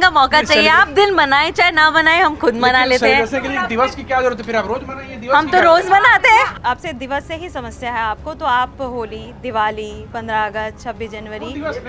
का मौका चाहिए। आप दिन मनाए चाहे ना मनाए, हम खुद मना लेते हैं। जैसे कि दिवस की क्या जरूरत है, फिर आप रोज मनाइए दिवस। हम तो रोज मनाते हैं। आपसे दिवस से ही समस्या है आपको, तो आप होली, दिवाली, 15 अगस्त, 26 जनवरी। दिवस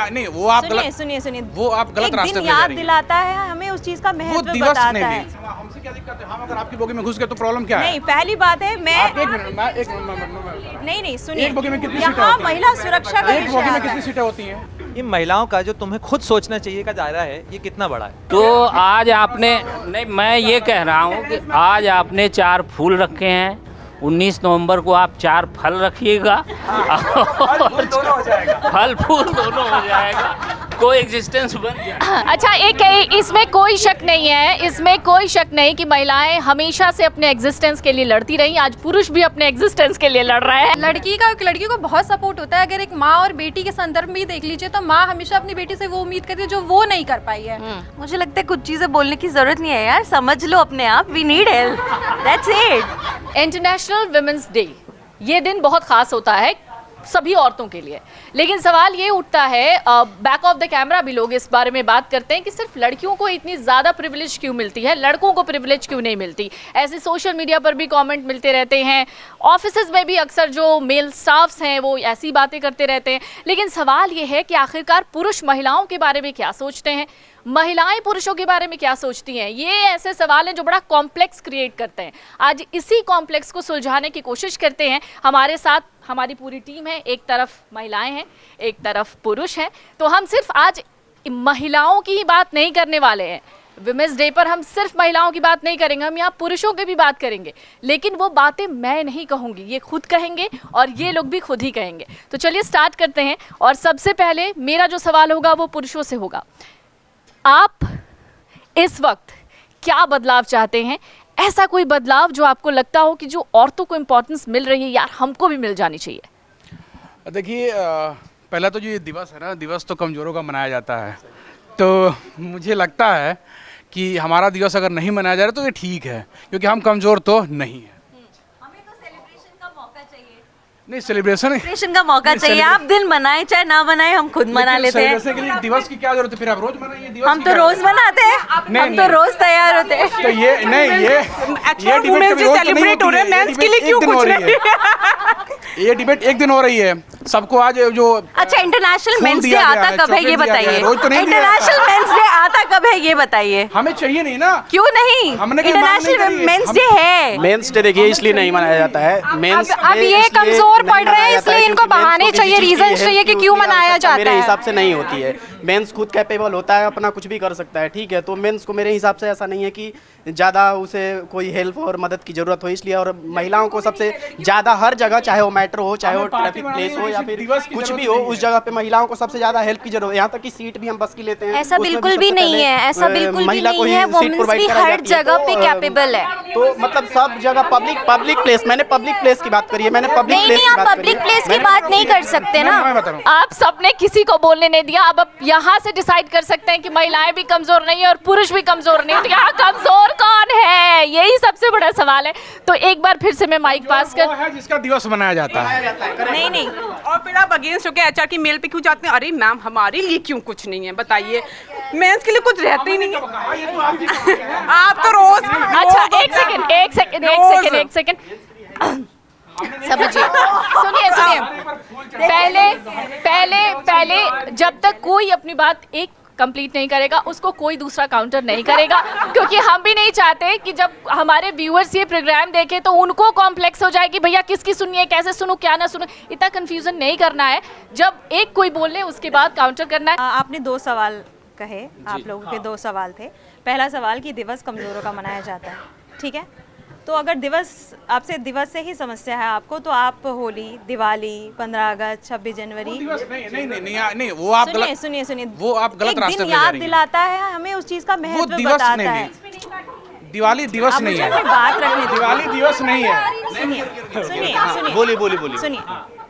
नहीं, वो आप गलत, सुनिए वो आप गलत रास्ते पे दिन ले जा याद रही हैं। दिलाता है हमें, उस चीज का वो महत्व दिवस बताता नहीं, है। हमसे क्या दिक्कत है? हम अगर आपकी बोगी में घुस गए तो प्रॉब्लम क्या है? नहीं, पहली बात है मैं आप एक मिनट, मैं एक मिनट, नहीं सुनिए, एक बोगी में कितनी सीटें यहाँ होती हैं? महिला सुरक्षा का एक विषय बोगी में आता कितनी है। सीटें होती हैं? ये महिलाओं का जो तुम्हें खुद सोचना चाहिए का दायरा है, ये कितना बड़ा है? तो आज आपने, नहीं मैं ये कह रहा हूँ कि आज आपने 4 फूल रखे हैं, 19 नवंबर को आप 4 फल रखिएगा, फल फूल दोनों हो जाएगा, कोई एग्जिस्टेंस बन जाए। अच्छा, एक इसमें कोई शक नहीं है, इसमें कोई शक नहीं कि महिलाएं हमेशा से अपने एग्जिस्टेंस के लिए लड़ती रही। आज पुरुष भी अपने एग्जिस्टेंस के लिए लड़ रहे हैं। लड़की को बहुत सपोर्ट होता है। अगर एक माँ और बेटी के संदर्भ में ही देख लीजिए तो माँ हमेशा अपनी बेटी से वो उम्मीद करती है जो वो नहीं कर पाई है। मुझे लगता है कुछ चीजें बोलने की जरूरत नहीं है यार, समझ लो अपने आप। We need help, that's it. International women's day, ये दिन बहुत खास होता है सभी औरतों के लिए, लेकिन सवाल ये उठता है, बैक ऑफ द कैमरा भी लोग इस बारे में बात करते हैं कि सिर्फ लड़कियों को इतनी ज़्यादा प्रिविलेज क्यों मिलती है, लड़कों को प्रिविलेज क्यों नहीं मिलती। ऐसे सोशल मीडिया पर भी कमेंट मिलते रहते हैं, ऑफिसेज में भी अक्सर जो मेल स्टाफ्स हैं वो ऐसी बातें करते रहते हैं। लेकिन सवाल ये है कि आखिरकार पुरुष महिलाओं के बारे में क्या सोचते हैं, महिलाएं पुरुषों के बारे में क्या सोचती हैं। ये ऐसे सवाल हैं जो बड़ा कॉम्प्लेक्स क्रिएट करते हैं। आज इसी कॉम्प्लेक्स को सुलझाने की कोशिश करते हैं। हमारे साथ हमारी पूरी टीम है, एक तरफ महिलाएं हैं, एक तरफ पुरुष हैं। तो हम सिर्फ आज महिलाओं की ही बात नहीं करने वाले हैं। विमेंस डे पर हम सिर्फ महिलाओं की बात नहीं करेंगे, हम यहाँ पुरुषों की भी बात करेंगे। लेकिन वो बातें मैं नहीं कहूँगी, ये खुद कहेंगे और ये लोग भी खुद ही कहेंगे। तो चलिए स्टार्ट करते हैं। और सबसे पहले मेरा जो सवाल होगा वो पुरुषों से होगा। आप इस वक्त क्या बदलाव चाहते हैं? ऐसा कोई बदलाव जो आपको लगता हो कि जो औरतों को इम्पोर्टेंस मिल रही है, यार हमको भी मिल जानी चाहिए। देखिए, पहला तो जो ये दिवस है ना, दिवस तो कमज़ोरों का मनाया जाता है। तो मुझे लगता है कि हमारा दिवस अगर नहीं मनाया जा रहा तो ये ठीक है, क्योंकि हम कमज़ोर तो नहीं है। हमें तो सेलिब्रेशन का मौका चाहिए। नहीं, सेलिब्रेशन का मौका चाहिए। आप दिन मनाए चाहे ना मनाए, हम खुद मना लेते हैं। जैसे कि दिवस की क्या जरूरत है, फिर आप रोज मनाइए दिवस। हम तो रोज मनाते हैं, हम तो रोज तैयार होते हैं। तो ये नहीं, ये डिबेट सेलिब्रेट हो रहे हैं, मेंस के लिए क्यों कुछ नहीं? ये डिबेट एक दिन हो रही है, सबको आज जो अच्छा इंटरनेशनल मेंस डे आता कब है ये बताइए। इंटरनेशनल मेंस डे आता कब है ये बताइए। हमें चाहिए नहीं ना। क्यों नहीं? इंटरनेशनल मेंस डे है। मेंस डे देखिए इसलिए नहीं मनाया जाता है। मेंस अब ये कमजोर पड़ रहे हैं, इसलिए इनको बहाने चाहिए, रीजन चाहिए कि क्यों मनाया जाता है। मेरे हिसाब से नहीं होती है। मेंस खुद कैपेबल होता है, अपना कुछ भी कर सकता है, ठीक है। तो मेंस को मेरे हिसाब से ऐसा नहीं है कि ज़्यादा उसे कोई हेल्प और मदद की ज़रूरत हो, इसलिए। और महिलाओं को सबसे ज़्यादा हर जगह, चाहे वो मेट्रो हो, चाहे वो ट्रैफिक प्लेस हो या फिर कुछ भी हो, उस जगह पे महिलाओं को सबसे ज़्यादा हेल्प की जरूरत है। यहाँ तक कि सीट भी हम बस की लेते हैं, ऐसा बिल्कुल भी नहीं है, ऐसा बिल्कुल भी नहीं है। वुमेन्स भी हर जगह पे कैपेबल है। तो मतलब सब जगह पब्लिक प्लेस, मैंने पब्लिक प्लेस की बात करी है, मैंने पब्लिक प्लेस की आप बात करी पब्लिक है। प्लेस की बात नहीं कर सकते ना। आप सबने किसी को बोलने नहीं दिया। अब यहाँ से डिसाइड कर सकते हैं कि महिलाएं भी कमजोर नहीं है और पुरुष भी कमजोर नहीं है। तो यहाँ कमजोर कौन है, यही सबसे बड़ा सवाल है। तो एक बार फिर से मैं माइक पास कर, है जिसका दिवस मनाया जाता है। नहीं और फिर आप अगेंस्ट होके एचआर की मेल पे क्यों जाते हैं? अरे मैम हमारे लिए क्यों कुछ नहीं है बताइए, मेंस के लिए कुछ रहते ही नहीं है। आप तो रोज। अच्छा एक सेकंड समझिए, सुनिए पहले जब तक कोई अपनी बात एक कंप्लीट नहीं करेगा उसको कोई दूसरा काउंटर नहीं करेगा, क्योंकि हम भी नहीं चाहते कि जब हमारे व्यूअर्स ये प्रोग्राम देखें तो उनको कॉम्प्लेक्स हो जाए कि भैया किसकी सुनिए, कैसे सुनूं, क्या ना सुनूं। इतना कंफ्यूजन नहीं करना है। जब एक कोई बोले उसके बाद काउंटर करना है। आपने 2 सवाल कहे, आप लोगों के 2 सवाल थे। पहला सवाल कि दिवस कमजोरों का मनाया जाता है, ठीक है। तो अगर आपसे दिवस से ही समस्या है आपको, तो आप होली, दिवाली, 15 अगस्त, 26 जनवरी। नहीं, वो आप गलत, सुनिए, वो आप गलत रास्ते पे ले जा याद रही हैं। दिलाता है हमें, उस चीज का महत्व दिवस बताता नहीं, है। दिवाली दिवस नहीं है। बात रखने दीजिए। दिवाली दिवस नहीं है। सुनिए, बोलिए। सुनिए,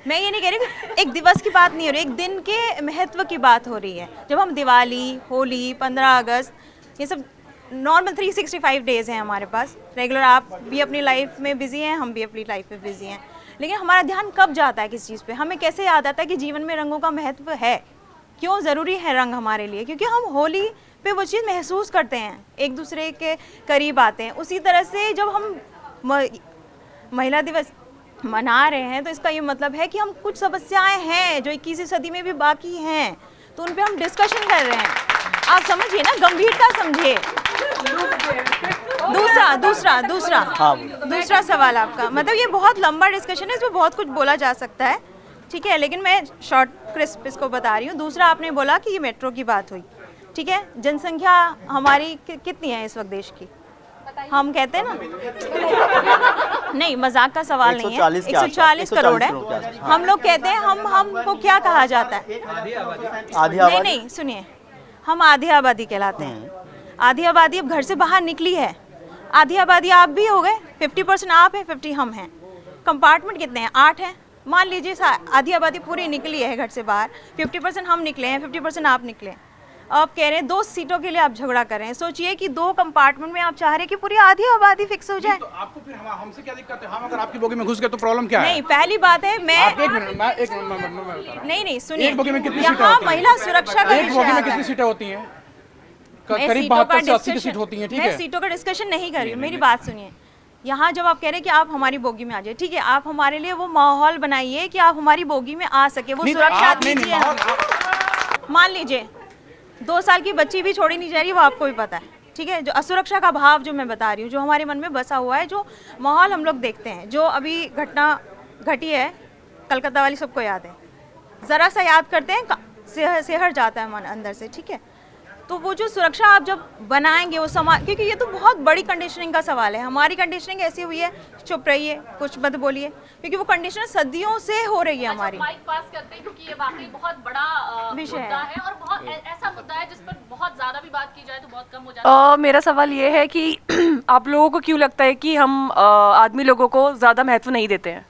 मैं ये नहीं कह रही कि एक दिवस की बात नहीं हो रही, एक दिन के महत्व की बात हो रही है। जब हम दिवाली, होली, 15 अगस्त, ये सब नॉर्मल 365 डेज हैं हमारे पास रेगुलर। आप भी अपनी लाइफ में बिजी हैं, हम भी अपनी लाइफ में बिजी हैं, लेकिन हमारा ध्यान कब जाता है किस चीज़ पे? हमें कैसे याद आता है कि जीवन में रंगों का महत्व है, क्यों ज़रूरी है रंग हमारे लिए? क्योंकि हम होली पे वो चीज़ महसूस करते हैं, एक दूसरे के करीब आते हैं। उसी तरह से जब हम महिला दिवस मना रहे हैं तो इसका ये मतलब है कि हम कुछ समस्याएं हैं जो 21वीं सदी में भी बाकी हैं, तो उन पे हम डिस्कशन कर रहे हैं। आप समझिए ना, गंभीरता समझिए। दूसरा सवाल आपका, मतलब ये बहुत लंबा डिस्कशन है, इसमें बहुत कुछ बोला जा सकता है, ठीक है, लेकिन मैं शॉर्ट क्रिस्प इसको बता रही हूँ। दूसरा आपने बोला कि ये मेट्रो की बात हुई, ठीक है, जनसंख्या हमारी कितनी है इस वक्त देश की? हम कहते हैं ना, नहीं मजाक का सवाल नहीं है, 140 करोड़ है। हम लोग कहते हैं हमको क्या कहा जाता है? नहीं सुनिए, हम आधी आबादी कहलाते हैं। आधी आबादी अब घर से बाहर निकली है, आधी आबादी आप भी हो गए, 50% आप हैं, 50 हम हैं। कंपार्टमेंट कितने हैं? 8 हैं। मान लीजिए आधी आबादी पूरी निकली है घर से बाहर, 50% हम निकले हैं, 50% आप निकले हैं। आप कह रहे हैं 2 सीटों के लिए आप झगड़ा कर रहे हैं। सोचिए कि 2 कंपार्टमेंट में आप चाह रहे हैं कि पूरी आधी आबादी फिक्स हो जाए। तो आपको फिर हमसे क्या दिक्कत है? हम अगर आपकी बोगी में घुस गए तो प्रॉब्लम क्या है? नहीं, पहली बात है मैं एक मिनट नहीं सुनिए, एक बोगी में कितनी सीटें यहाँ होती हैं? महिला सुरक्षा का एक बोगी में कितनी सीटें होती हैं? करीब 72 से 80 की सीट होती हैं, ठीक है। मैं सीटों का डिस्कशन नहीं कर रही हूँ, मेरी बात सुनिए। यहाँ जब आप कह रहे हैं कि आप हमारी बोगी में आ जाए, ठीक है, आप हमारे लिए वो माहौल बनाइए कि आप हमारी बोगी में आ सके, वो सुरक्षा दीजिए। मान लीजिए 2 साल की बच्ची भी छोड़ी नहीं जा रही, वो आपको भी पता है, ठीक है। जो असुरक्षा का भाव जो मैं बता रही हूँ, जो हमारे मन में बसा हुआ है, जो माहौल हम लोग देखते हैं, जो अभी घटना घटी है कलकत्ता वाली, सबको याद है, ज़रा सा याद करते हैं सिहर जाता है मन अंदर से, ठीक है। तो वो जो सुरक्षा आप जब बनाएंगे वो समाज, क्योंकि ये तो बहुत बड़ी कंडीशनिंग का सवाल है। हमारी कंडीशनिंग ऐसी हुई है, चुप रहिए, कुछ मत बोलिए, क्योंकि वो कंडीशनिंग सदियों से हो रही है हमारी। माइक पास करते हैं क्योंकि ये वाकई बहुत बड़ा विषय मुद्दा है और बहुत ऐसा मुद्दा है जिस पर बहुत ज्यादा भी बात की जाए तो बहुत कम हो जाता है। मेरा सवाल ये है कि आप लोगों को क्यों लगता है कि हम आदमी लोगों को ज़्यादा महत्व नहीं देते हैं?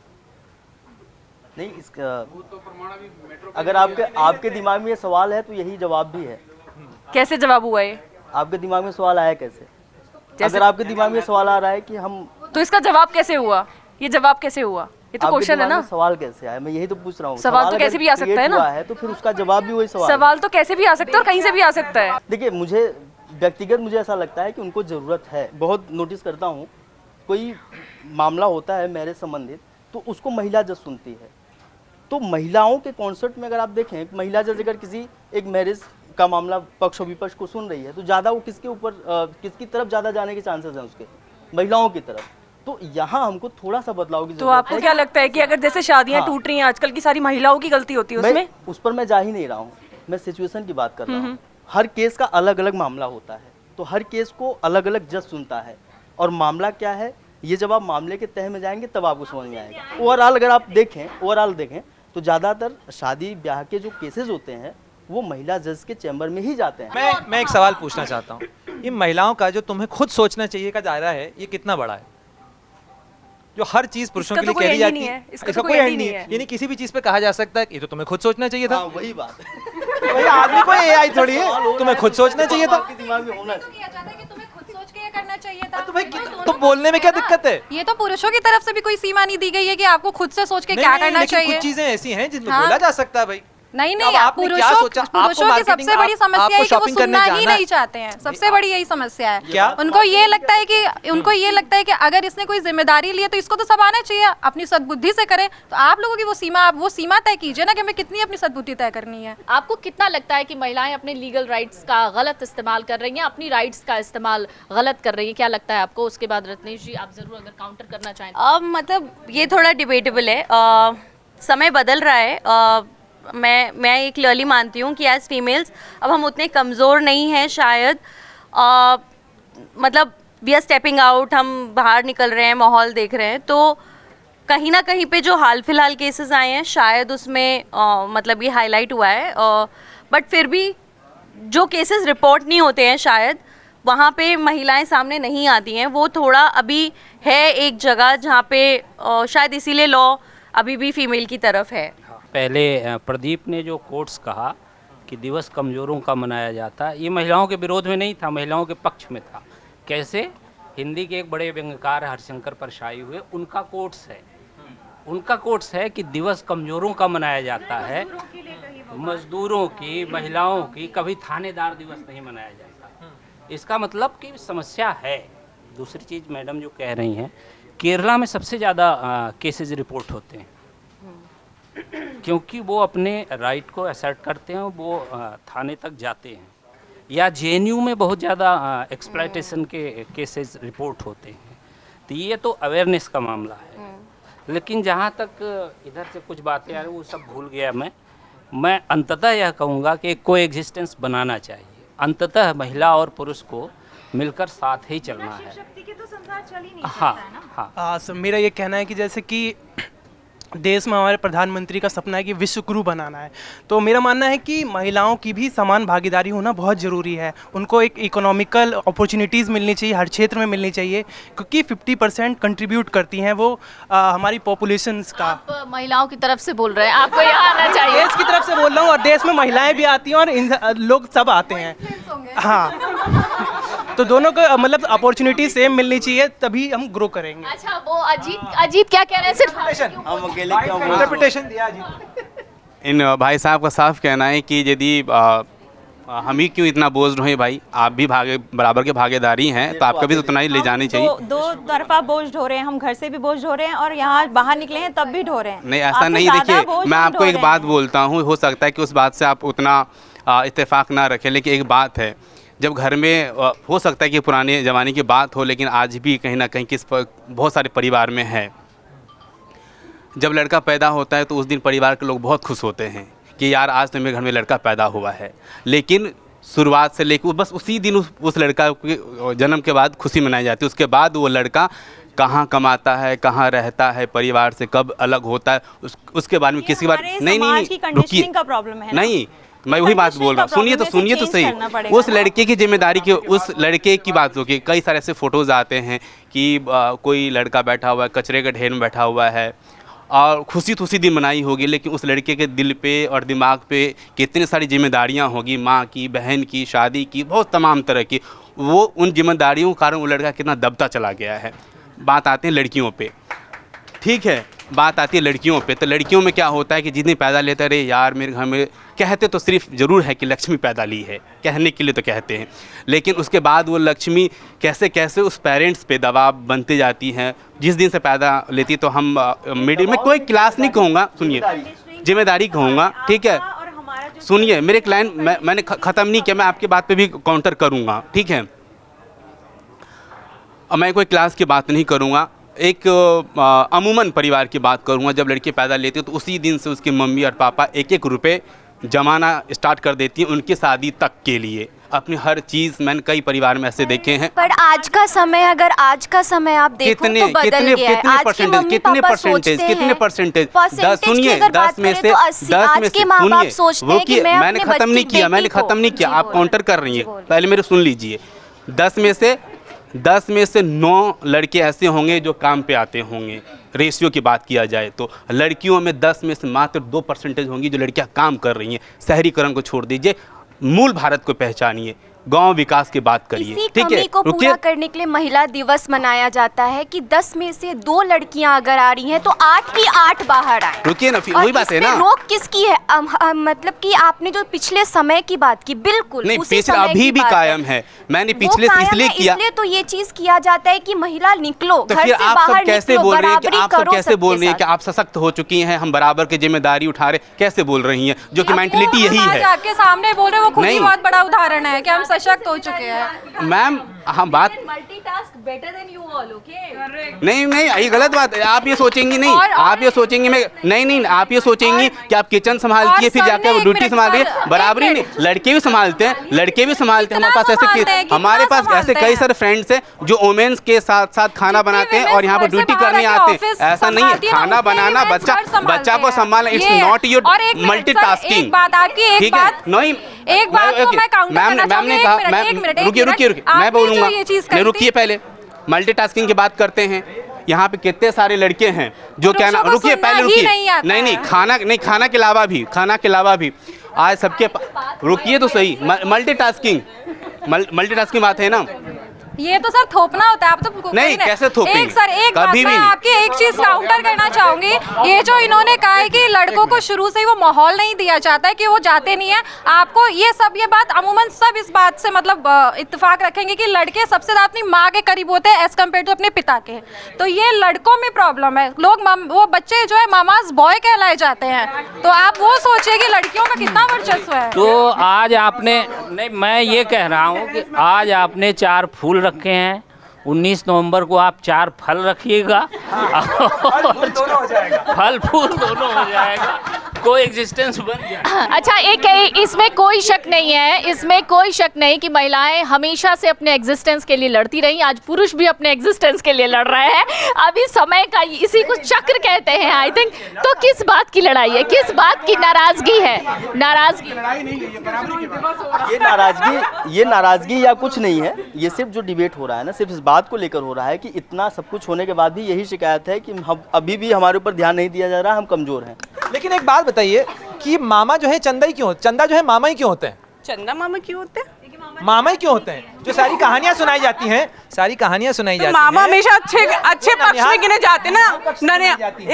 नहीं, इसका अगर आपके दिमाग में ये सवाल है तो यही जवाब भी है। कैसे जवाब हुआ ये? आपके दिमाग में सवाल आया कैसे? अगर आपके दिमाग में सवाल आ रहा है कि हम, तो इसका जवाब कैसे हुआ? ये जवाब कैसे हुआ? ये तो क्वेश्चन है ना। सवाल कैसे आया, मैं यही तो पूछ रहा हूँ। सवाल तो कैसे भी आ सकता है ना, तो फिर उसका जवाब भी वही सवाल तो कैसे भी आ सकता है और कहीं से भी आ सकता है। देखिए, व्यक्तिगत मुझे ऐसा लगता है कि उनको जरूरत है। बहुत नोटिस करता हूँ, कोई मामला होता है मैरिज संबंधित, तो उसको महिला जज सुनती है। तो महिलाओं के कॉन्सर्ट में अगर आप देखें, महिला जज अगर किसी एक मैरिज का मामला पक्ष और विपक्ष को सुन रही है, तो ज़्यादा वो किसकी तरफ ज़्यादा जाने के चांसेस हैं उसके, महिलाओं की तरफ। तो यहाँ हमको थोड़ा सा बदलाव की जरूरत है। तो आपको क्या लगता है कि अगर जैसे शादियाँ टूट रही हैं आजकल की, सारी महिलाओं की गलती होती है उसमें? उस पर मैं जा ही नहीं रहा हूँ, मैं सिचुएशन की बात कर रहा हूँ। हर केस का अलग अलग मामला होता है, तो हर केस को अलग अलग जज सुनता है। और मामला क्या है, ये जब आप मामले के तह में जाएंगे तब आपको समझ में आएगा। ओवरऑल अगर आप देखें तो ज़्यादातर शादी ब्याह के जो केसेस होते हैं वो महिला जज के चैम्बर में ही जाते हैं। मैं एक सवाल पूछना चाहता हूँ, ये महिलाओं का जो तुम्हें खुद सोचना चाहिए का दायरा है, ये कितना बड़ा है? जो हर चीज पुरुषों के लिए कह दी जाती है, इसका कोई एंड नहीं है। यानी किसी भी चीज पे कहा जा सकता है कि ये तो तुम्हें खुद सोचना चाहिए था। वही बात है। वही आदमी को एआई थोड़ी है, तुम्हें खुद सोचना चाहिए था। दिमाग में होना करना चाहिए था। तो भाई तो बोलने में क्या दिक्कत है? ये तो पुरुषों की तरफ से भी कोई सीमा नहीं दी गई है कि आपको खुद से सोच के क्या करना चाहिए। कुछ चीजें ऐसी हैं जिनमें बोला जा सकता है भाई। नहीं, पुरुषों की सबसे बड़ी समस्या है कि वो सुनना ही नहीं चाहते हैं। सबसे बड़ी यही समस्या है। क्या? उनको ये लगता है कि अगर इसने कोई जिम्मेदारी ली है तो इसको तो सब आना चाहिए, अपनी सद्बुद्धि से करें। तो आप लोगों की वो सीमा तय कीजिए ना कि हमें कितनी अपनी सद्बुद्धि तय करनी है। आपको कितना लगता है कि महिलाएं अपने लीगल राइट्स का गलत इस्तेमाल कर रही हैं, अपनी राइट्स का इस्तेमाल गलत कर रही है? क्या लगता है आपको? उसके बाद रत्नेश जी आप जरूर अगर काउंटर करना चाहें। मतलब ये थोड़ा डिबेटेबल है। समय बदल रहा है। मैं ये क्लियरली मानती हूँ कि एज फीमेल्स अब हम उतने कमज़ोर नहीं हैं शायद। मतलब वी आर स्टेपिंग आउट, हम बाहर निकल रहे हैं, माहौल देख रहे हैं। तो कहीं ना कहीं पे जो हाल फिलहाल केसेस आए हैं शायद उसमें मतलब ये हाईलाइट हुआ है। बट फिर भी जो केसेस रिपोर्ट नहीं होते हैं शायद वहाँ पे महिलाएं सामने नहीं आती हैं। वो थोड़ा अभी है एक जगह जहाँ पे शायद इसीलिए लॉ अभी भी फीमेल की तरफ है। पहले प्रदीप ने जो कोट्स कहा कि दिवस कमज़ोरों का मनाया जाता, ये महिलाओं के विरोध में नहीं था, महिलाओं के पक्ष में था। कैसे? हिंदी के एक बड़े व्यंग्यकार हरिशंकर परशाई हुए, उनका कोट्स है कि दिवस कमज़ोरों का मनाया जाता है, मजदूरों की, महिलाओं की, कभी थानेदार दिवस नहीं मनाया जाता। इसका मतलब कि समस्या है। दूसरी चीज़ मैडम जो कह रही हैं, केरला में सबसे ज़्यादा केसेस रिपोर्ट होते हैं, क्योंकि वो अपने राइट को असर्ट करते हैं, वो थाने तक जाते हैं। या जेएनयू में बहुत ज़्यादा एक्सप्लॉयटेशन के केसेस रिपोर्ट होते हैं। तो ये तो अवेयरनेस का मामला है। लेकिन जहाँ तक इधर से कुछ बातें आ रही वो सब भूल गया मैं अंततः यह कहूँगा कि को एग्जिस्टेंस बनाना चाहिए। अंततः महिला और पुरुष को मिलकर साथ ही चलना है। हाँ, मेरा ये कहना है कि जैसे कि देश में हमारे प्रधानमंत्री का सपना है कि विश्व गुरु बनाना है, तो मेरा मानना है कि महिलाओं की भी समान भागीदारी होना बहुत ज़रूरी है। उनको एक इकोनॉमिकल अपॉर्चुनिटीज़ मिलनी चाहिए, हर क्षेत्र में मिलनी चाहिए, क्योंकि 50% कंट्रीब्यूट करती हैं वो हमारी पॉपुलेशंस का। आप महिलाओं की तरफ से बोल रहे हैं, आपको यहाँ आना चाहिए। देश की तरफ से बोल रहा हूँ, और देश में महिलाएं भी आती हैं और लोग सब आते हैं। हाँ, तो दोनों को मतलब अपॉर्चुनिटी सेम मिलनी चाहिए, तभी हम ग्रो करेंगे। अच्छा, वो अजीत क्या कह रहे हैं? सिर्फ इंटरप्रिटेशन दिया जी। इन भाई साहब का साफ कहना है कि यदि हम ही क्यों इतना बोझ रहे भाई, आप भी बराबर के भागीदारी हैं, तो आपका भी तो उतना ही ले जानी चाहिए। दो तरफा बोझ ढो रहे हैं, हम घर से भी बोझ ढो रहे हैं और यहाँ बाहर निकले हैं तब भी ढो रहे हैं। नहीं, ऐसा नहीं। देखिए, मैं आपको एक बात बोलता हूँ, हो सकता है कि उस बात से आप उतना इत्तेफाक ना रखें, लेकिन एक बात है, जब घर में हो सकता है कि पुराने ज़माने की बात हो, लेकिन आज भी कहीं ना कहीं बहुत सारे परिवार में है, जब लड़का पैदा होता है तो उस दिन परिवार के लोग बहुत खुश होते हैं कि यार आज तो मेरे घर में लड़का पैदा हुआ है। लेकिन शुरुआत से लेकर बस उसी दिन उस लड़का के जन्म के बाद खुशी मनाई जाती है। उसके बाद वो लड़का कहाँ कमाता है, कहाँ रहता है, परिवार से कब अलग होता है, उसके बारे में किसी के बारे नहीं रुकिए, नहीं, मैं वही बात बोल रहा हूँ। सुनिए तो सही। उस लड़के की जिम्मेदारी की, उस लड़के की बात होगी। कई सारे ऐसे फोटोज़ आते हैं कि कोई लड़का बैठा हुआ है, कचरे के ढेर में बैठा हुआ है, और खुशी तो उसी दिन मनाई होगी, लेकिन उस लड़के के दिल पे और दिमाग पे कितनी सारी जिम्मेदारियां होगी, माँ की, बहन की, शादी की, बहुत तमाम तरह की। वो उन जिम्मेदारियों के कारण वो लड़का कितना दबता चला गया है। बात आती है लड़कियों पे, ठीक है, बात आती है लड़कियों पे। तो लड़कियों में क्या होता है कि जितनी पैदा लेते रहे यार मेरे घर में, कहते तो सिर्फ ज़रूर है कि लक्ष्मी पैदा ली है, कहने के लिए तो कहते हैं, लेकिन उसके बाद वो लक्ष्मी कैसे कैसे उस पेरेंट्स पे दबाव बनती जाती हैं। जिस दिन से पैदा लेती तो हम मिडिल में कोई क्लास नहीं कहूँगा, सुनिए, जिम्मेदारी कहूँगा, ठीक है, सुनिए मेरे एक लाइन मैंने ख़त्म नहीं किया, मैं आपकी बात पे भी काउंटर करूँगा, ठीक है। मैं कोई क्लास की बात नहीं करूँगा, एक अमूमन परिवार की बात करूँगा। जब लड़की पैदा लेती है तो उसी दिन से उसकी मम्मी और पापा एक एक रुपये जमाना स्टार्ट कर देती हैं उनकी शादी तक के लिए, अपनी हर चीज़। मैंने कई परिवार में ऐसे देखे हैं। पर आज का समय, अगर आज का समय आप देखो तो बदल गया है। आज के मम्मी पापा सोचते हैं, कितने परसेंटेज, सुनिए, 10 में से 10 में से बाप सोचते हैं कि मैं मैंने ख़त्म नहीं किया, आप काउंटर कर रही हैं, पहले मेरे सुन लीजिए। 10 में से 9 लड़के ऐसे होंगे जो काम पे आते होंगे। रेशियो की बात किया जाए तो लड़कियों में 10 में से मात्र 2% होंगी जो लड़कियां काम कर रही हैं। शहरीकरण को छोड़ दीजिए, मूल भारत को पहचानिए, गांव विकास की बात करिए, ठीक है। को पूरा करने के लिए महिला दिवस मनाया जाता है कि 10 में से 2 लड़कियां अगर आ रही हैं तो 8 की 8 बाहर आए। रुकिए ना, वही बात है ना, रोक किसकी है? मतलब कि आपने जो पिछले समय की बात की, बिल्कुल नहीं, पिछले अभी भी कायम है। मैंने पिछले इसलिए किया, इसलिए तो ये चीज किया जाता है कि महिला निकलो, तो घर फिर से आप बाहर सब कैसे निकलो, बोल रही हैं कि बराबरी आप सब करो कैसे बोल सबके रही हैं कि साथ। आप सशक्त हो चुकी हैं, हम बराबर की जिम्मेदारी उठा रहे, कैसे बोल रही हैं? जो कि मेंटलिटी यही है। आपके सामने बोल रहे, वो खुद ही नहीं। बहुत बड़ा उदाहरण है कि हम सशक्त हो चुके हैं। मैम हम बात multitask better than you all, okay? नहीं, ये गलत बात है। आप ये सोचेंगी नहीं, आप ये सोचेंगी मैं नहीं, आप ये सोचेंगी कि आप किचन संभालती है, फिर जाकर ड्यूटी संभाल रही है। बराबरी नहीं, लड़के भी संभालते हैं, हमारे पास ऐसे कई सारे फ्रेंड्स हैं जो वुमेन्स के साथ साथ खाना बनाते हैं और यहाँ पर ड्यूटी करने आते हैं। ऐसा नहीं है, खाना बनाना, बच्चा को संभालना, इट्स नॉट योर मल्टीटास्किंग, ठीक है। नहीं, एक बात को मैं काउंटर करना चाहूंगी। मैम ने कहा, रुकिए, मैं बोलूँगा, नहीं रुकिए, पहले मल्टीटास्किंग की बात करते हैं। यहाँ पे कितने सारे लड़के हैं जो क्या ना, रुकिए पहले रुकिए, नहीं, खाना के अलावा भी आज सबके, रुकिए तो सही, मल्टीटास्किंग बात है ना। ये तो सर थोपना होता है। आप तो नहीं, कैसे थोपेंगे? एक सर एक बात मैं आपकी एक चीज काउंटर करना चाहूंगी। ये जो इन्होंने कहा है कि लड़कों को शुरू से ही वो माहौल नहीं दिया जाता है कि वो जाते नहीं है, आपको ये बात अमूमन सब इस बात से मतलब इत्तेफाक रखेंगे कि लड़के सबसे ज्यादा अपनी माँ के करीब होते हैं एज कम्पेयर टू अपने पिता के। तो ये लड़कों में प्रॉब्लम है, लोग वो बच्चे जो है मामाज बॉय कहलाए जाते हैं। तो आप वो सोचिए कि लड़कियों का कितना वर्चस्व है। तो आज आपने, नहीं मैं ये कह रहा हूँ कि आज आपने 4 फूल रखे हैं, 19 नवंबर को आप 4 फल रखिएगा, फल फूल दोनों हो जाएगा, कोई एग्जिस्टेंस बन जाए। अच्छा, एक इसमें कोई शक नहीं है, इसमें कोई शक नहीं कि महिलाएं हमेशा से अपने एग्जिस्टेंस के लिए लड़ती रही। आज पुरुष भी अपने एग्जिस्टेंस के लिए लड़ रहे हैं। अभी समय का इसी को चक्र कहते हैं आई थिंक। तो किस बात की लड़ाई है, किस बात की नाराजगी है? नाराजगी, ये नाराजगी या कुछ नहीं है। ये सिर्फ जो डिबेट हो रहा है ना, सिर्फ इस बात को लेकर हो रहा है कि इतना सब कुछ होने के बाद भी यही शिकायत है कि हम अभी भी हमारे ऊपर ध्यान नहीं दिया जा रहा, हम कमजोर हैं। लेकिन एक बात बताइए कि मामा जो है चंदा ही क्यों, चंदा जो है मामा ही क्यों होते हैं? चंदा मामा क्यों होते हैं? मामा ही क्यों होते हैं? जो सारी कहानियां सुनाई जाती हैं, सारी कहानियां सुनाई जाती हैं, मामा हमेशा अच्छे पक्ष में गिने जाते ना। एग्जैक्टली,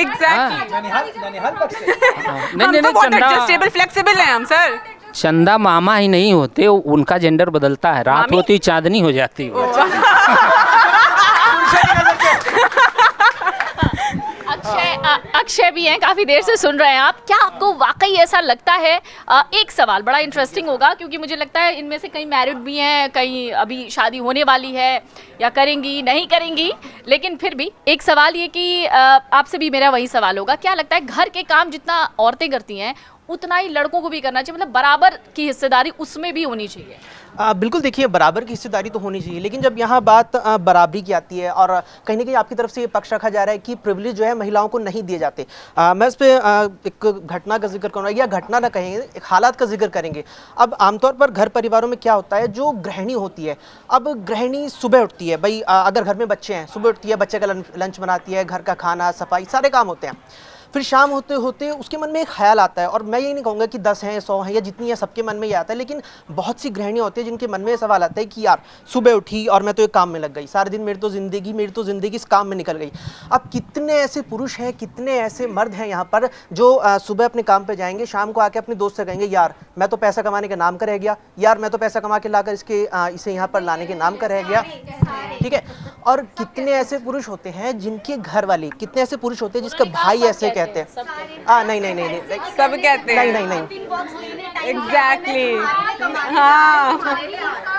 ननिहाल पक्ष से। हम तो बहुत एडजस्टेबल फ्लेक्सिबल हैं हम सर। चंदा मामा ही नहीं होते, उनका जेंडर बदलता है, रात होती चांदनी हो जाती है। अक्षय भी हैं, काफ़ी देर से सुन रहे हैं आप। क्या आपको वाकई ऐसा लगता है? एक सवाल बड़ा इंटरेस्टिंग होगा क्योंकि मुझे लगता है इनमें से कई मैरिड भी हैं, कई अभी शादी होने वाली है या करेंगी नहीं करेंगी, लेकिन फिर भी एक सवाल ये कि आपसे भी मेरा वही सवाल होगा, क्या लगता है घर के काम जितना औरतें करती हैं उतना ही लड़कों को भी करना चाहिए, मतलब बराबर की हिस्सेदारी उसमें भी होनी चाहिए? बिल्कुल, देखिए बराबर की हिस्सेदारी तो होनी चाहिए, लेकिन जब यहाँ बात बराबरी की आती है और कहीं ना कहीं आपकी तरफ से ये पक्ष रखा जा रहा है कि प्रिविलेज जो है महिलाओं को नहीं दिए जाते, मैं इस पर एक घटना का जिक्र करूँगा, या घटना ना कहेंगे, एक हालात का जिक्र करेंगे। अब आमतौर पर घर परिवारों में क्या होता है, जो गृहिणी होती है, अब गृहिणी सुबह उठती है, भाई अगर घर में बच्चे हैं, सुबह उठती है, बच्चे का लंच बनाती है, घर का खाना सफाई सारे काम होते हैं। फिर शाम होते होते उसके मन में एक ख्याल आता है, और मैं ये नहीं कहूँगा कि 10 हैं 100 हैं या जितनी है सबके मन में ये आता है, लेकिन बहुत सी गृहिणियाँ होती है जिनके मन में ये सवाल आता है कि यार सुबह उठी और मैं तो एक काम में लग गई, सारे दिन मेरी तो ज़िंदगी इस काम में निकल गई। अब कितने ऐसे पुरुष हैं, कितने ऐसे मर्द हैं यहाँ पर जो सुबह अपने काम पर जाएंगे, शाम को आके अपने दोस्त से कहेंगे यार मैं तो पैसा कमाने के नाम का रह गया, यार मैं तो पैसा कमा के लाकर इसे यहाँ पर लाने के नाम का रह गया, ठीक है। और कितने ऐसे पुरुष होते हैं जिनके घर वाले, कितने ऐसे पुरुष होते हैं जिसका भाई ऐसे कहते हैं, नहीं सब कहते हैं, नहीं एग्जैक्टली, हाँ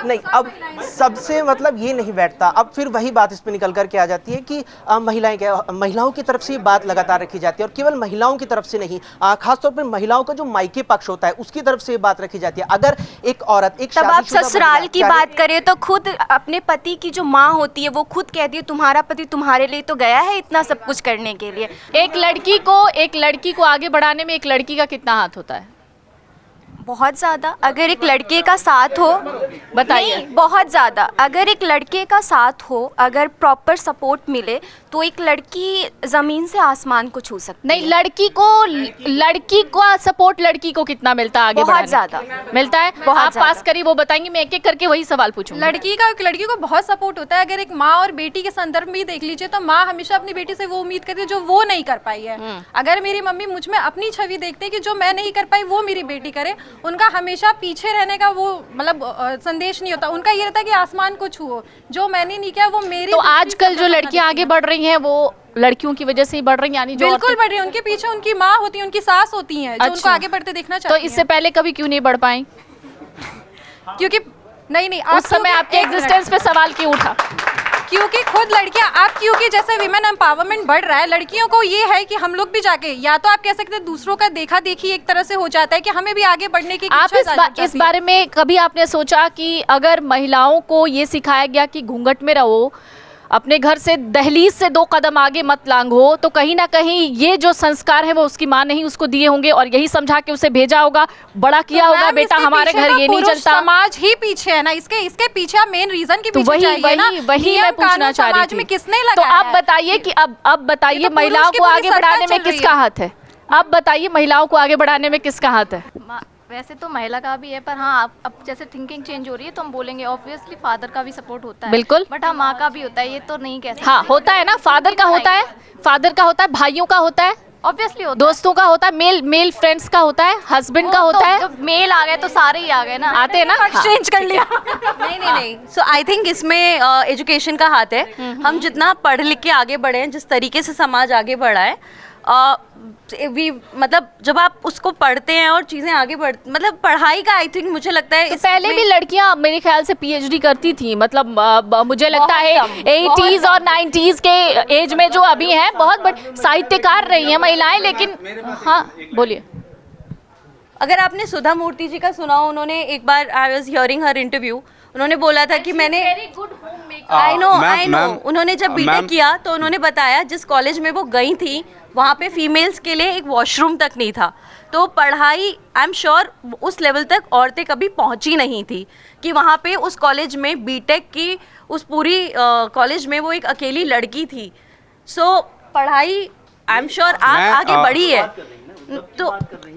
नहीं। अब सबसे मतलब ये नहीं बैठता। अब फिर वही बात इस पे निकल कर के आ जाती है कि महिलाओं की तरफ से ये बात लगातार रखी जाती है, और केवल महिलाओं की तरफ से नहीं, खासतौर पर महिलाओं का जो मायके पक्ष होता है उसकी तरफ से ये बात रखी जाती है। अगर एक औरत, एक तब आप ससुराल की बात करें तो खुद अपने पति की जो माँ होती है वो खुद कहती है तुम्हारा पति तुम्हारे लिए तो गया है इतना सब कुछ करने के लिए। एक लड़की को आगे बढ़ाने में एक लड़की का कितना हाथ होता है? बहुत ज़्यादा। अगर एक लड़के का साथ हो, बताइए। बहुत ज़्यादा। अगर एक लड़के का साथ हो, अगर प्रॉपर सपोर्ट मिले तो एक लड़की ज़मीन से आसमान को छू सकती नहीं, लड़की को सपोर्ट लड़की को कितना मिलता है आगे? बहुत ज़्यादा मिलता है। आप पास करिए, वो बताएंगे, मैं एक एक करके वही सवाल पूछूंगी। लड़की को बहुत सपोर्ट होता है। अगर एक माँ और बेटी के संदर्भ में देख लीजिए तो माँ हमेशा अपनी बेटी से वो उम्मीद करती है जो वो नहीं कर पाई है। अगर मेरी मम्मी मुझ में अपनी छवि देखते हैं कि जो मैं नहीं कर पाई वो मेरी बेटी करे, उनका हमेशा पीछे रहने का वो मतलब संदेश नहीं होता। उनका ये रहता है कि आसमान को छुओ, जो मैंने नहीं किया वो मेरी। तो आजकल जो लड़कियां आगे बढ़ रही हैं वो लड़कियों की वजह से ही बढ़ रही हैं, यानी जो बिल्कुल बढ़ रही है, उनके पीछे उनकी माँ होती है, उनकी सास होती है जो उनको आगे बढ़ते देखना चाहती है। तो इससे पहले कभी क्यों नहीं बढ़ पाई? क्योंकि नहीं उस समय आपके एग्जिस्टेंस पे सवाल क्यों उठा? क्योंकि खुद लड़कियां, आप क्योंकि जैसे विमेन एम्पावरमेंट बढ़ रहा है, लड़कियों को ये है कि हम लोग भी जाके, या तो आप कह सकते हैं दूसरों का देखा देखी एक तरह से हो जाता है कि हमें भी आगे बढ़ने की आप इस बारे में कभी आपने सोचा कि अगर महिलाओं को ये सिखाया गया कि घूंघट में रहो, अपने घर से दहलीज से 2 कदम आगे मत लांघो, तो कहीं ना कहीं ये जो संस्कार है वो उसकी माँ ने ही उसको दिए होंगे और यही समझा के उसे भेजा होगा, बड़ा किया होगा, बेटा हमारे घर ये नहीं चलता। समाज ही पीछे है ना, इसके पीछे आप मेन रीजन के पीछे वही मैं पूछना चाह रही थी। में किसने लगाया? तो आप बताइए कि अब बताइए महिलाओं को आगे बढ़ाने में किसका हाथ है? अब बताइए महिलाओं को आगे बढ़ाने में किसका हाथ है? वैसे तो महिला का भी है, पर हाँ अब जैसे थिंकिंग चेंज हो रही है तो हम बोलेंगे ऑब्वियसली फादर का भी सपोर्ट होता है, बिल्कुल, बट हाँ माँ का भी होता है, ये तो नहीं कह सकते। हाँ होता है ना, फादर का होता है, भाइयों का होता है, ऑब्वियसली दोस्तों का होता है, मेल फ्रेंड्स का होता है, हस्बैंड का होता है। जब मेल आ गए तो सारे ही आ गए ना, आते हैं ना, एक्सचेंज कर लिया। नहीं सो आई थिंक इसमें एजुकेशन का हाथ है। हम जितना पढ़ लिख के आगे बढ़े हैं, जिस तरीके से समाज आगे बढ़ा है, मतलब जब आप उसको पढ़ते हैं और चीज़ें आगे बढ़, मतलब पढ़ाई का आई थिंक मुझे लगता है तो पहले भी लड़कियां मेरे ख्याल से पीएचडी करती थी, मतलब मुझे लगता है 80s और 90s के एज में जो अभी हैं बहुत बड़े साहित्यकार रही हैं महिलाएं। लेकिन हाँ बोलिए। अगर आपने सुधा मूर्ति जी का सुना हो, उन्होंने एक बार, I was hearing her interview, उन्होंने बोला था कि मैंने आई नो उन्होंने जब बीटेक किया तो उन्होंने बताया जिस कॉलेज में वो गई थी वहाँ पे फीमेल्स के लिए एक वॉशरूम तक नहीं था। तो पढ़ाई आई एम श्योर उस लेवल तक औरतें कभी पहुँची नहीं थी कि वहाँ पे उस कॉलेज में बीटेक की उस पूरी कॉलेज में वो एक अकेली लड़की थी। सो पढ़ाई आई एम श्योर आगे बढ़ी है। तो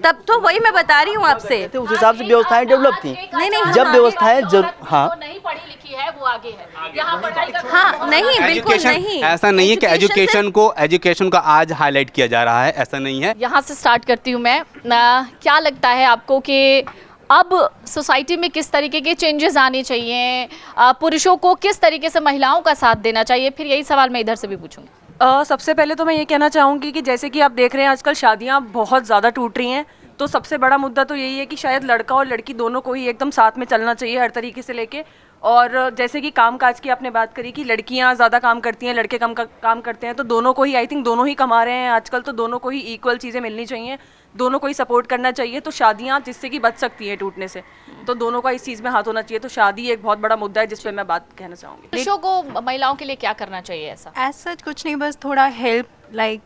तब तो वही मैं बता रही हूँ आपसे, उस हिसाब से व्यवस्थाएं डेवलप थी। नहीं जब व्यवस्थाएं हाँ नहीं पढ़ी लिखी है वो आगे है, यहाँ पढ़ाई हाँ नहीं बिल्कुल नहीं, ऐसा नहीं है कि एजुकेशन को आज हाईलाइट किया जा रहा है, ऐसा नहीं है। यहाँ से स्टार्ट करती हूँ मैं। क्या लगता है आपको कि अब सोसाइटी में किस तरीके के चेंजेस आने चाहिए, पुरुषों को किस तरीके से महिलाओं का साथ देना चाहिए? फिर यही सवाल मैं इधर से भी पूछूंगी। सबसे पहले तो मैं ये कहना चाहूँगी कि जैसे कि आप देख रहे हैं आजकल शादियाँ बहुत ज़्यादा टूट रही हैं, तो सबसे बड़ा मुद्दा तो यही है कि शायद लड़का और लड़की दोनों को ही एकदम साथ में चलना चाहिए हर तरीके से लेके। और जैसे कि कामकाज की आपने बात करी कि लड़कियां ज़्यादा काम करती हैं, लड़के कम काम करते हैं, तो दोनों को ही आई थिंक दोनों ही कमा रहे हैं आजकल, तो दोनों को ही इक्वल चीज़ें मिलनी चाहिए, दोनों को ही सपोर्ट करना चाहिए। तो शादियां जिससे कि बच सकती हैं टूटने से, तो दोनों का इस चीज़ में हाथ होना चाहिए। तो शादी एक बहुत बड़ा मुद्दा है जिस पर मैं बात कहना चाहूँगी। पुरुषों को महिलाओं के लिए क्या करना चाहिए? ऐसा कुछ नहीं, बस थोड़ा हेल्प, लाइक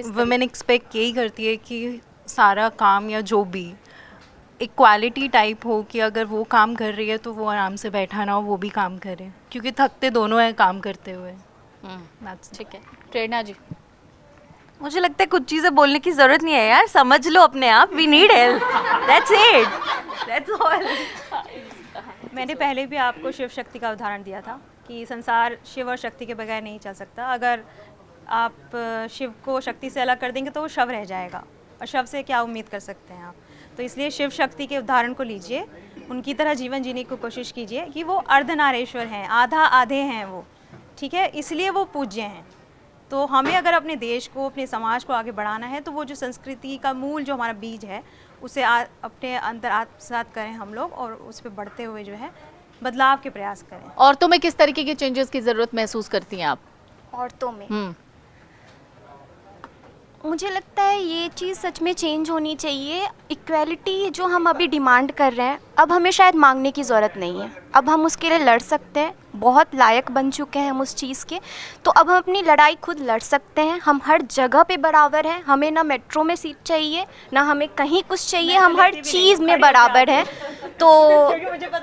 वुमेन एक्सपेक्ट यही करती है कि सारा काम या जो भी इक्वालिटी टाइप हो कि अगर वो काम कर रही है तो वो आराम से बैठा ना हो, वो भी काम करे, क्योंकि थकते दोनों हैं काम करते हुए। ठीक है, प्रेरणा जी। मुझे लगता है कुछ चीज़ें बोलने की ज़रूरत नहीं है यार, समझ लो अपने आप, we need help, that's it, that's all. मैंने पहले भी आपको शिव शक्ति का उदाहरण दिया था कि संसार शिव और शक्ति के बगैर नहीं चल सकता। अगर आप शिव को शक्ति से अलग कर देंगे तो वो शव रह जाएगा, और शव से क्या उम्मीद कर सकते हैं आप? तो इसलिए शिव शक्ति के उदाहरण को लीजिए, उनकी तरह जीवन जीने की कोशिश कीजिए कि वो अर्धनारेश्वर हैं, आधा आधे हैं वो, ठीक है, इसलिए वो पूज्य हैं। तो हमें अगर अपने देश को, अपने समाज को आगे बढ़ाना है तो वो जो संस्कृति का मूल जो हमारा बीज है उसे अपने अंदर आत्मसात करें हम लोग, और उस पर बढ़ते हुए जो है बदलाव के प्रयास करें। औरतों में किस तरीके के चेंजेस की ज़रूरत महसूस करती हैं आप? औरतों में मुझे लगता है ये चीज़ सच में चेंज होनी चाहिए। इक्वालिटी जो हम अभी डिमांड कर रहे हैं, अब हमें शायद मांगने की ज़रूरत नहीं है, अब हम उसके लिए लड़ सकते हैं, बहुत लायक बन चुके हैं हम उस चीज़ के। तो अब हम अपनी लड़ाई खुद लड़ सकते हैं, हम हर जगह पे बराबर हैं, हमें ना मेट्रो में सीट चाहिए ना हमें कहीं कुछ चाहिए, हम हर चीज़ में बराबर हैं। तो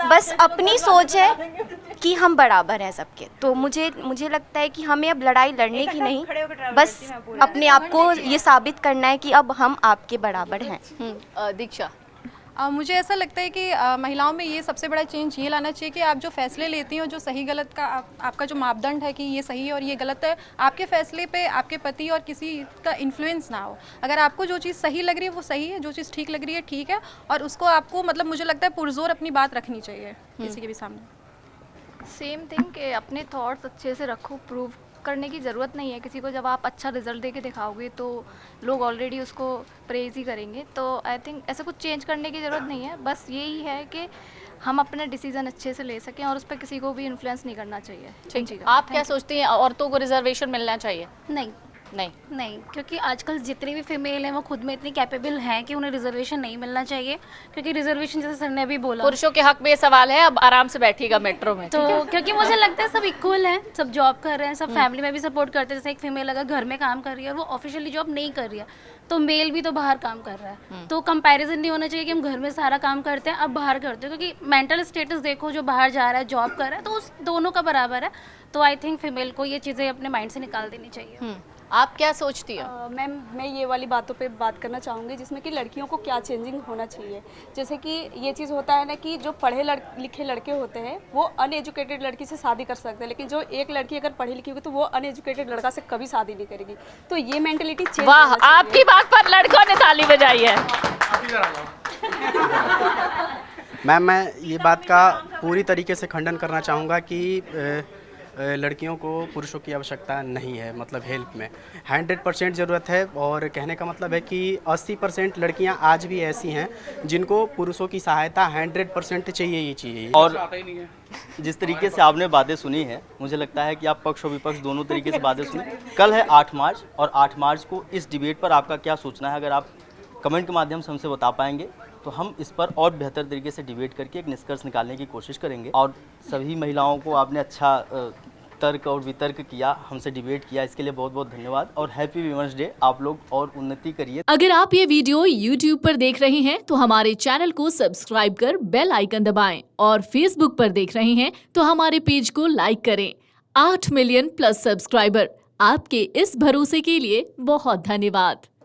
बस अपनी सोच है कि हम बराबर हैं सबके। तो मुझे लगता है कि हमें अब लड़ाई लड़ने की नहीं, बस अपने आप को ये साबित करना है कि अब हम आपके बराबर हैं। दीक्षा। मुझे ऐसा लगता है कि महिलाओं में ये सबसे बड़ा चेंज ये लाना चाहिए कि आप जो फैसले लेती हो, जो सही गलत का आपका जो मापदंड है कि ये सही है और ये गलत है, आपके फैसले पे आपके पति और किसी का इन्फ्लुएंस ना हो। अगर आपको जो चीज़ सही लग रही है वो सही है, जो चीज़ ठीक लग रही है ठीक है, और उसको आपको मतलब मुझे लगता है पुरजोर अपनी बात रखनी चाहिए किसी के भी सामने। सेम थिंग कि अपने थॉट्स अच्छे से रखो, प्रूव करने की ज़रूरत नहीं है किसी को। जब आप अच्छा रिजल्ट दे के दिखाओगे तो लोग ऑलरेडी उसको प्रेज ही करेंगे। तो आई थिंक ऐसा कुछ चेंज करने की ज़रूरत नहीं है, बस यही है कि हम अपने डिसीजन अच्छे से ले सकें और उस पर किसी को भी इन्फ्लुएंस नहीं करना चाहिए। ठीक, आप क्या सोचती हैं, औरतों को रिजर्वेशन मिलना चाहिए? नहीं, क्योंकि आजकल जितनी भी फीमेल हैं वो खुद में इतनी कैपेबल हैं कि उन्हें रिजर्वेशन नहीं मिलना चाहिए, क्योंकि रिजर्वेशन जैसे सर ने अभी बोला पुरुषों के हक में ये सवाल है। अब आराम से बैठिएगा मेट्रो में। तो क्योंकि मुझे लगता है सब इक्वल हैं, सब जॉब कर रहे हैं, सब फैमिली में भी सपोर्ट करते हैं। जैसे एक फीमेल अगर घर में काम कर रही है और वो ऑफिशियली जॉब नहीं कर रही है, तो मेल भी तो बाहर काम कर रहा है। तो कंपैरिजन नहीं होना चाहिए कि हम घर में सारा काम करते हैं अब बाहर करते हैं, क्योंकि मेंटल स्टेटस देखो, जो बाहर जा रहा है जॉब कर रहा है तो उस दोनों का बराबर है। तो आई थिंक फीमेल को ये चीज़ें अपने माइंड से निकाल देनी चाहिए। आप क्या सोचती हैं? मैम मैं ये वाली बातों पे बात करना चाहूँगी जिसमें कि लड़कियों को क्या चेंजिंग होना चाहिए। जैसे कि ये चीज़ होता है ना कि जो पढ़े लिखे लड़के होते हैं वो अनएजुकेटेड लड़की से शादी कर सकते हैं, लेकिन जो एक लड़की अगर पढ़ी लिखी होगी तो वो अनएजुकेटेड लड़का से कभी शादी नहीं करेगी। तो ये मेंटलिटी चेंज वाह, आपकी बात पर लड़कों ने ताली बजाई है। मैम मैं ये बात का पूरी तरीके से खंडन करना चाहूँगा कि लड़कियों को पुरुषों की आवश्यकता नहीं है, मतलब हेल्प में 100% ज़रूरत है। और कहने का मतलब है कि 80% लड़कियां आज भी ऐसी हैं जिनको पुरुषों की सहायता 100% चाहिए ही चाहिए। और जिस तरीके से आपने बातें सुनी है, मुझे लगता है कि आप पक्ष और विपक्ष दोनों तरीके से बातें सुनी। कल है 8 मार्च और 8 मार्च को इस डिबेट पर आपका क्या सोचना है, अगर आप कमेंट के माध्यम से हमसे बता पाएंगे तो हम इस पर और बेहतर तरीके से डिबेट करके एक निष्कर्ष निकालने की कोशिश करेंगे। और सभी महिलाओं को आपने अच्छा तर्क और वितर्क किया, हमसे डिबेट किया, इसके लिए बहुत बहुत धन्यवाद और हैप्पी वीमेंस डे। आप लोग और उन्नति करिए। अगर आप ये वीडियो YouTube पर देख रहे हैं तो हमारे चैनल को सब्सक्राइब कर बेल आइकन दबाएं और Facebook पर देख रहे हैं तो हमारे पेज को लाइक करें। 8 मिलियन प्लस सब्सक्राइबर, आपके इस भरोसे के लिए बहुत धन्यवाद।